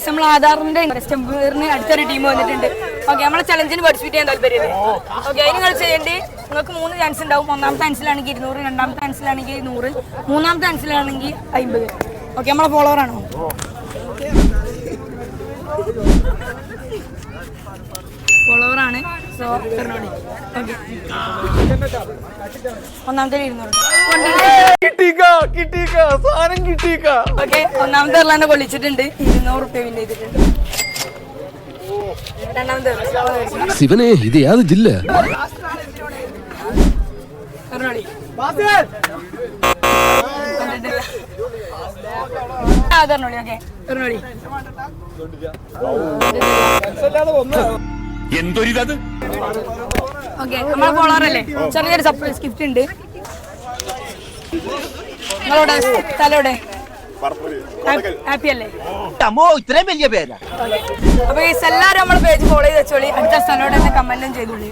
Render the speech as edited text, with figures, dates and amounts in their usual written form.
നമ്മൾ ആധാറിന്റെ കസ്റ്റമറിന് അടുത്തൊരു ടീം വന്നിട്ടുണ്ട്. ഓക്കെ, നമ്മളെ ചലഞ്ചിന് പാർട്ടിസിപ്പേറ്റ് ചെയ്യാൻ താല്പര്യമില്ലേ? ഓക്കെ, അതിന് നിങ്ങൾ ചെയ്യേണ്ടി നിങ്ങൾക്ക് 3 ചാൻസ് ഉണ്ടാവും. ഒന്നാമത്തെ ചാൻസിലാണെങ്കിൽ 200, രണ്ടാമത്തെ ചാൻസിലാണെങ്കിൽ 100, മൂന്നാമത്തെ ചാൻസിലാണെങ്കിൽ 50. ഓക്കെ, നമ്മളെ ഫോളോവർ ആണോ? ഫോളോവർ ആണ്. സോ ഓക്കെ, ഒന്നാമത്തെ 200. ഓക്കെ, ഒന്നാമത്തെ എല്ലാം കൊള്ളിച്ചിട്ടുണ്ട്. 200 റുപ്യ വിൻ ചെയ്തിട്ടുണ്ട്. രണ്ടാമത്തെ ശിവനെ ഇത് യാത് ജില്ല എന്തൊരിതത്? ഓക്കെ, നമ്മളെ ഫോളോവറല്ലേ, ചെറിയൊരു സർപ്രൈസ് ഗിഫ്റ്റ് ഉണ്ട്. നിങ്ങളോടെ സ്ഥലോടെ ഹാപ്പി അല്ലേ? ഇത്രയും വലിയ പേരാ. അപ്പൊ ഈ എല്ലാവരും നമ്മളെ പേജ് ഫോളോ ചെയ്ത് വെച്ചോളി. അടുത്ത സ്ഥലോടെ കമന്റും ചെയ്തോളി.